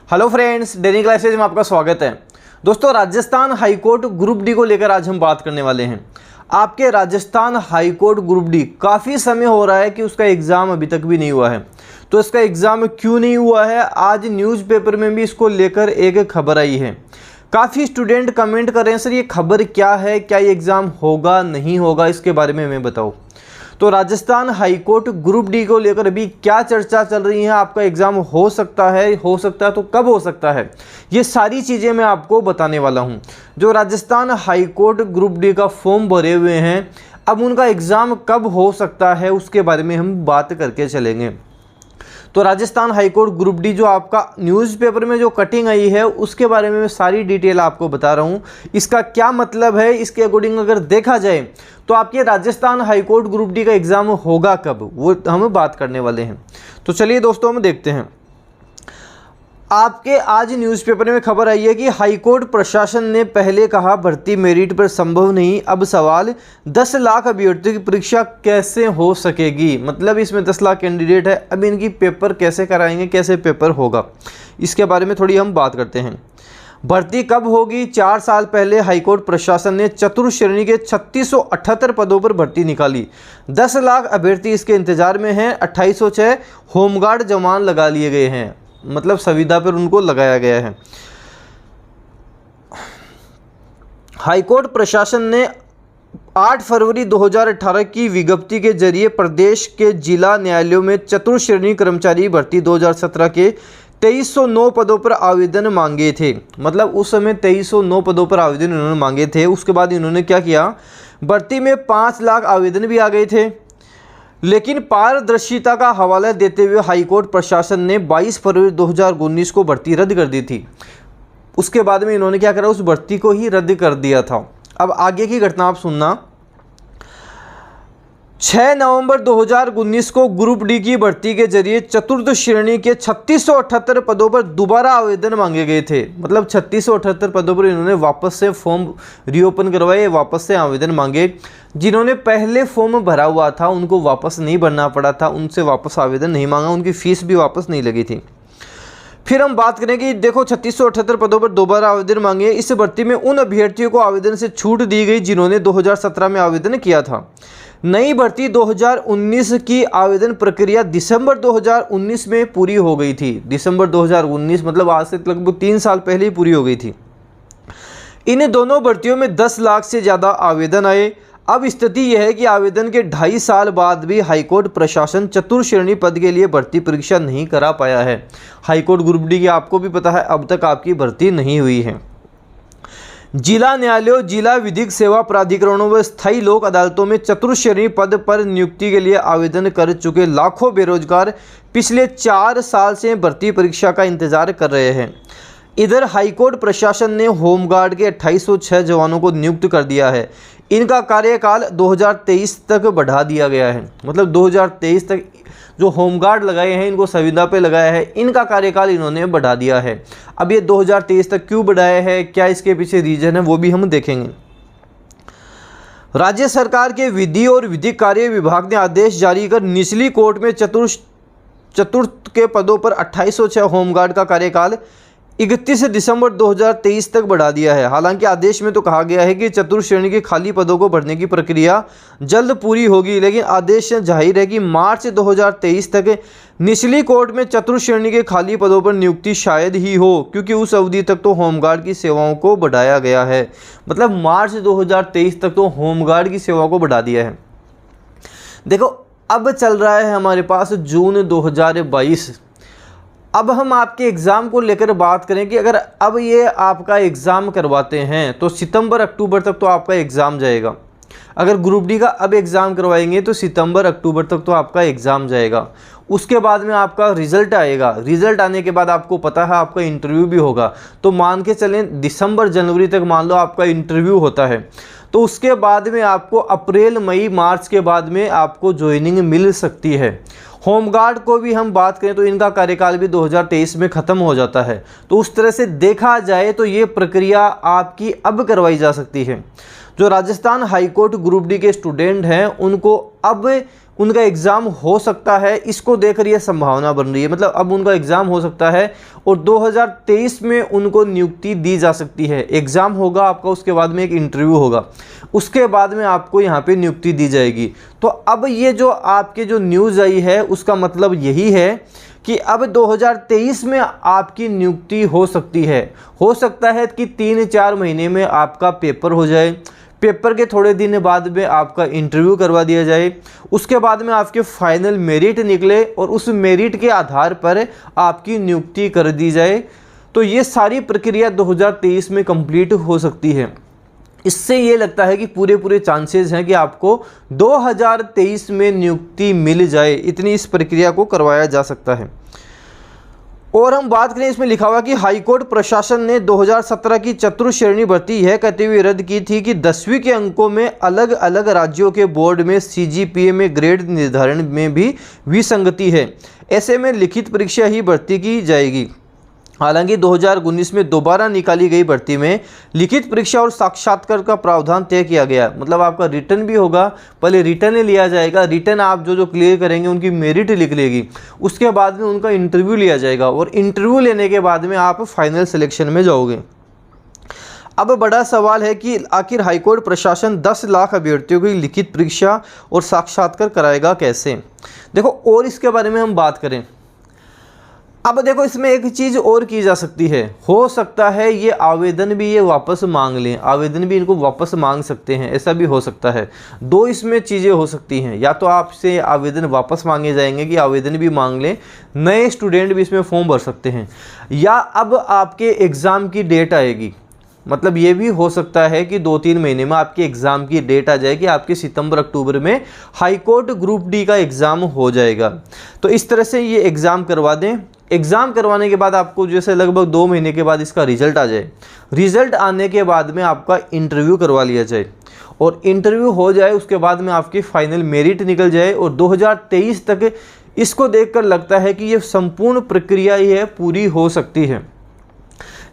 Hello friends, daily classes में आपका स्वागत है। दोस्तों, राजस्थान हाईकोर्ट ग्रुप डी को लेकर आज हम बात करने वाले हैं। आपके राजस्थान हाईकोर्ट ग्रुप डी काफ़ी समय हो रहा है कि उसका एग्ज़ाम अभी तक भी नहीं हुआ है। तो इसका एग्ज़ाम क्यों नहीं हुआ है, आज न्यूज़पेपर में भी इसको लेकर एक खबर आई है। काफ़ी स्टूडेंट कमेंट कर रहे हैं, सर ये खबर क्या है, क्या ये एग्ज़ाम होगा नहीं होगा, इसके बारे में मैं बताऊँ। तो राजस्थान हाईकोर्ट ग्रुप डी को लेकर अभी क्या चर्चा चल रही है, आपका एग्ज़ाम हो सकता है तो कब हो सकता है, ये सारी चीज़ें मैं आपको बताने वाला हूं। जो राजस्थान हाईकोर्ट ग्रुप डी का फॉर्म भरे हुए हैं, अब उनका एग्ज़ाम कब हो सकता है उसके बारे में हम बात करके चलेंगे। तो राजस्थान हाईकोर्ट ग्रुप डी जो आपका न्यूज़पेपर में जो कटिंग आई है उसके बारे में मैं सारी डिटेल आपको बता रहा हूँ। इसका क्या मतलब है, इसके अकॉर्डिंग अगर देखा जाए तो आपके राजस्थान हाईकोर्ट ग्रुप डी का एग्ज़ाम होगा कब, वो हम बात करने वाले हैं। तो चलिए दोस्तों, हम देखते हैं। आपके आज न्यूज़पेपर में खबर आई है कि हाईकोर्ट प्रशासन ने पहले कहा भर्ती मेरिट पर संभव नहीं, अब सवाल 10 लाख अभ्यर्थियों की परीक्षा कैसे हो सकेगी। मतलब इसमें 10 लाख कैंडिडेट है, अब इनकी पेपर कैसे कराएंगे, कैसे पेपर होगा, इसके बारे में थोड़ी हम बात करते हैं। भर्ती कब होगी? 4 साल पहले हाईकोर्ट प्रशासन ने चतुर्थ श्रेणी के 3678 पदों पर भर्ती निकाली। 10 लाख अभ्यर्थी इसके इंतजार में हैं। 2806 होमगार्ड जवान लगा लिए गए हैं, मतलब संविदा पर उनको लगाया गया है। हाईकोर्ट प्रशासन ने 8 फरवरी 2018 की विज्ञप्ति के जरिए प्रदेश के जिला न्यायालयों में चतुर्थ श्रेणी कर्मचारी भर्ती 2017 के 2309 पदों पर आवेदन मांगे थे। मतलब उस समय 2309 पदों पर आवेदन इन्होंने मांगे थे। उसके बाद इन्होंने क्या किया, भर्ती में 5 लाख आवेदन भी आ गए थे, लेकिन पारदर्शिता का हवाला देते हुए हाईकोर्ट प्रशासन ने 22 फरवरी 2019 को भर्ती रद्द कर दी थी। उसके बाद में इन्होंने क्या करा, उस भर्ती को ही रद्द कर दिया था। अब आगे की घटना आप सुनना। 6 नवंबर 2019 को ग्रुप डी की भर्ती के जरिए चतुर्थ श्रेणी के 3678 पदों पर दोबारा आवेदन मांगे गए थे। मतलब 3678 पदों पर इन्होंने वापस से फॉर्म रीओपन करवाए, वापस से आवेदन मांगे। जिन्होंने पहले फॉर्म भरा हुआ था उनको वापस नहीं भरना पड़ा था, उनसे वापस आवेदन नहीं मांगा, उनकी फीस भी वापस नहीं लगी थी। फिर हम बात करें कि देखो 3678 पदों पर दोबारा आवेदन मांगे। इस भर्ती में उन अभ्यर्थियों को आवेदन से छूट दी गई जिन्होंने 2017 में आवेदन किया था। नई भर्ती 2019 की आवेदन प्रक्रिया दिसंबर 2019 में पूरी हो गई थी। दिसंबर 2019 मतलब आज से लगभग 3 साल पहले ही पूरी हो गई थी। इन दोनों भर्तियों में 10 लाख से ज़्यादा आवेदन आए। अब स्थिति यह है कि आवेदन के 2.5 साल बाद भी हाईकोर्ट प्रशासन चतुर्थ श्रेणी पद के लिए भर्ती परीक्षा नहीं करा पाया है। हाईकोर्ट ग्रुप डी की आपको भी पता है अब तक आपकी भर्ती नहीं हुई है। जिला न्यायालयों, जिला विधिक सेवा प्राधिकरणों व स्थायी लोक अदालतों में चतुर्थ श्रेणी पद पर नियुक्ति के लिए आवेदन कर चुके लाखों बेरोजगार पिछले 4 साल से भर्ती परीक्षा का इंतजार कर रहे हैं। इधर हाईकोर्ट प्रशासन ने होमगार्ड के 2806 जवानों को नियुक्त कर दिया है। इनका कार्यकाल 2023 तक बढ़ा दिया गया है। मतलब 2023 तक जो होमगार्ड लगाए हैं, इनको संविदा पे लगाया है, इनका कार्यकाल इन्होंने बढ़ा दिया है। अब ये 2023 तक क्यों बढ़ाया है, क्या इसके पीछे रीजन है, वो भी हम देखेंगे। राज्य सरकार के विधि और विधिक कार्य विभाग ने आदेश जारी कर निचली कोर्ट में चतुर्थ के पदों पर 2806 होमगार्ड का कार्यकाल 31 दिसंबर 2023 तक बढ़ा दिया है। हालांकि आदेश में तो कहा गया है कि चतुर्थ श्रेणी के खाली पदों को भरने की प्रक्रिया जल्द पूरी होगी, लेकिन आदेश से जाहिर है कि मार्च 2023 तक निचली कोर्ट में चतुर्थ श्रेणी के खाली पदों पर नियुक्ति शायद ही हो, क्योंकि उस अवधि तक तो होमगार्ड की सेवाओं को बढ़ाया गया है। मतलब मार्च 2023 तक तो होमगार्ड की सेवा को बढ़ा दिया है। देखो, अब चल रहा है हमारे पास जून 2022। अब हम आपके एग्ज़ाम को लेकर बात करें कि अगर अब ये आपका एग्ज़ाम करवाते हैं तो सितंबर अक्टूबर तक तो आपका एग्ज़ाम जाएगा। अगर ग्रुप डी का अब एग्ज़ाम करवाएंगे तो सितंबर अक्टूबर तक तो आपका एग्ज़ाम जाएगा। उसके बाद में आपका रिज़ल्ट आएगा। रिज़ल्ट आने के बाद आपको पता है आपका इंटरव्यू भी होगा। तो मान के चलें दिसंबर जनवरी तक मान लो आपका इंटरव्यू होता है, तो उसके बाद में आपको अप्रैल मई मार्च के बाद में आपको ज्वाइनिंग मिल सकती है। होमगार्ड को भी हम बात करें तो इनका कार्यकाल भी 2023 में ख़त्म हो जाता है। तो उस तरह से देखा जाए तो ये प्रक्रिया आपकी अब करवाई जा सकती है। जो राजस्थान हाईकोर्ट ग्रुप डी के स्टूडेंट हैं उनको अब उनका एग्ज़ाम हो सकता है, इसको देखकर यह संभावना बन रही है। मतलब अब उनका एग्ज़ाम हो सकता है और 2023 में उनको नियुक्ति दी जा सकती है। एग्ज़ाम होगा आपका, उसके बाद में एक इंटरव्यू होगा, उसके बाद में आपको यहाँ पे नियुक्ति दी जाएगी। तो अब ये जो आपके जो न्यूज़ आई है उसका मतलब यही है कि अब 2023 में आपकी नियुक्ति हो सकती है। हो सकता है कि 3-4 महीने में आपका पेपर हो जाए, पेपर के थोड़े दिन बाद में आपका इंटरव्यू करवा दिया जाए, उसके बाद में आपके फाइनल मेरिट निकले और उस मेरिट के आधार पर आपकी नियुक्ति कर दी जाए। तो ये सारी प्रक्रिया 2023 में कंप्लीट हो सकती है। इससे ये लगता है कि पूरे चांसेस हैं कि आपको 2023 में नियुक्ति मिल जाए, इतनी इस प्रक्रिया को करवाया जा सकता है। और हम बात करें, इसमें लिखा हुआ कि हाईकोर्ट प्रशासन ने 2017 की चतुर्थ श्रेणी भर्ती यह कहते हुए रद्द की थी कि 10वीं के अंकों में अलग अलग राज्यों के बोर्ड में CGPA में ग्रेड निर्धारण में भी विसंगति है। ऐसे में लिखित परीक्षा ही भर्ती की जाएगी। हालांकि 2019 में दोबारा निकाली गई भर्ती में लिखित परीक्षा और साक्षात्कार का प्रावधान तय किया गया। मतलब आपका रिटर्न भी होगा, पहले रिटर्न लिया जाएगा, रिटर्न आप जो क्लियर करेंगे उनकी मेरिट लिख लेगी, उसके बाद में उनका इंटरव्यू लिया जाएगा और इंटरव्यू लेने के बाद में आप फाइनल सिलेक्शन में जाओगे। अब बड़ा सवाल है कि आखिर हाईकोर्ट प्रशासन 10 लाख अभ्यर्थियों की लिखित परीक्षा और साक्षात्कार कराएगा कैसे। देखो, और इसके बारे में हम बात करें, अब देखो इसमें एक चीज़ और की जा सकती है। हो सकता है ये आवेदन भी ये वापस मांग लें, आवेदन भी इनको वापस मांग सकते हैं, ऐसा भी हो सकता है। दो इसमें चीज़ें हो सकती हैं, या तो आपसे आवेदन वापस मांगे जाएंगे कि आवेदन भी मांग लें, नए स्टूडेंट भी इसमें फॉर्म भर सकते हैं, या अब आपके एग्ज़ाम की डेट आएगी। मतलब ये भी हो सकता है कि 2-3 महीने में आपके एग्ज़ाम की डेट आ जाए कि आपके सितंबर-अक्टूबर में हाईकोर्ट ग्रुप डी का एग्ज़ाम हो जाएगा। तो इस तरह से ये एग्ज़ाम करवा दें। एग्ज़ाम करवाने के बाद आपको जैसे लगभग 2 महीने के बाद इसका रिज़ल्ट आ जाए, रिज़ल्ट आने के बाद में आपका इंटरव्यू करवा लिया जाए और इंटरव्यू हो जाए, उसके बाद में आपकी फाइनल मेरिट निकल जाए और 2023 तक इसको देखकर लगता है कि ये संपूर्ण प्रक्रिया ही है पूरी हो सकती है।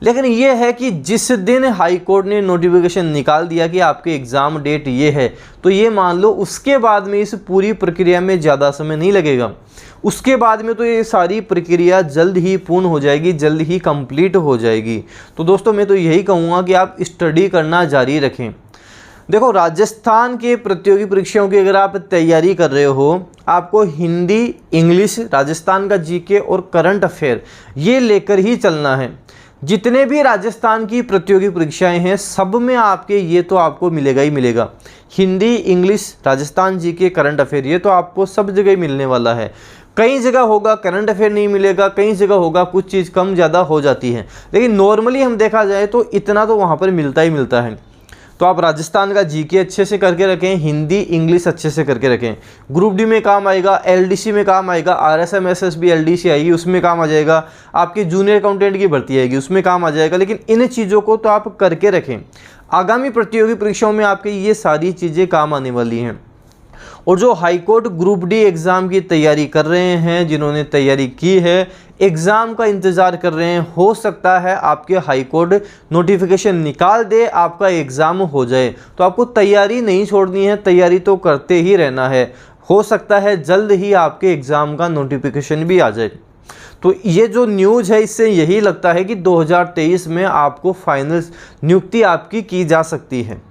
लेकिन ये है कि जिस दिन हाई कोर्ट ने नोटिफिकेशन निकाल दिया कि आपके एग्ज़ाम डेट ये है, तो ये मान लो उसके बाद में इस पूरी प्रक्रिया में ज़्यादा समय नहीं लगेगा। उसके बाद में तो ये सारी प्रक्रिया जल्द ही पूर्ण हो जाएगी, जल्द ही कंप्लीट हो जाएगी। तो दोस्तों मैं तो यही कहूँगा कि आप स्टडी करना जारी रखें। देखो, राजस्थान के प्रतियोगी परीक्षाओं की अगर आप तैयारी कर रहे हो, आपको हिंदी, इंग्लिश, राजस्थान का जीके और करंट अफेयर ये लेकर ही चलना है। जितने भी राजस्थान की प्रतियोगी परीक्षाएं हैं सब में आपके ये तो आपको मिलेगा ही मिलेगा। Hindi, English, Rajasthan GK, current affair ये तो आपको सब जगह ही मिलने वाला है। कई जगह होगा करंट अफेयर नहीं मिलेगा, कई जगह होगा कुछ चीज़ कम ज़्यादा हो जाती है, लेकिन नॉर्मली हम देखा जाए तो इतना तो वहाँ पर मिलता ही मिलता है। तो आप राजस्थान का जीके अच्छे से करके रखें, हिंदी, इंग्लिश अच्छे से करके रखें। ग्रुप डी में काम आएगा, एलडीसी में काम आएगा, आरएसएम एसएसबी एलडीसी आएगी उसमें काम आ जाएगा, आपकी जूनियर अकाउंटेंट की भर्ती आएगी उसमें काम आ जाएगा। लेकिन इन चीज़ों को तो आप करके रखें, आगामी प्रतियोगी परीक्षाओं में आपके ये सारी चीज़ें काम आने वाली हैं। और जो हाईकोर्ट ग्रुप डी एग्ज़ाम की तैयारी कर रहे हैं, जिन्होंने तैयारी की है, एग्ज़ाम का इंतज़ार कर रहे हैं, हो सकता है आपके हाईकोर्ट नोटिफिकेशन निकाल दे, आपका एग्ज़ाम हो जाए। तो आपको तैयारी नहीं छोड़नी है, तैयारी तो करते ही रहना है। हो सकता है जल्द ही आपके एग्ज़ाम का नोटिफिकेशन भी आ जाए। तो ये जो न्यूज़ है इससे यही लगता है कि 2023 में आपको फाइनल नियुक्ति आपकी की जा सकती है।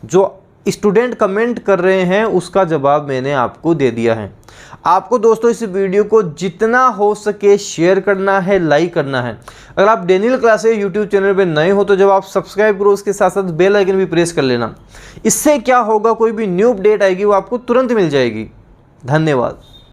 जो स्टूडेंट कमेंट कर रहे हैं उसका जवाब मैंने आपको दे दिया है। आपको दोस्तों इस वीडियो को जितना हो सके शेयर करना है, लाइक करना है। अगर आप डेनियल क्लासेस यूट्यूब चैनल पे नए हो तो जब आप सब्सक्राइब करो उसके साथ साथ बेल आइकन भी प्रेस कर लेना। इससे क्या होगा, कोई भी न्यू अपडेट आएगी वो आपको तुरंत मिल जाएगी। धन्यवाद।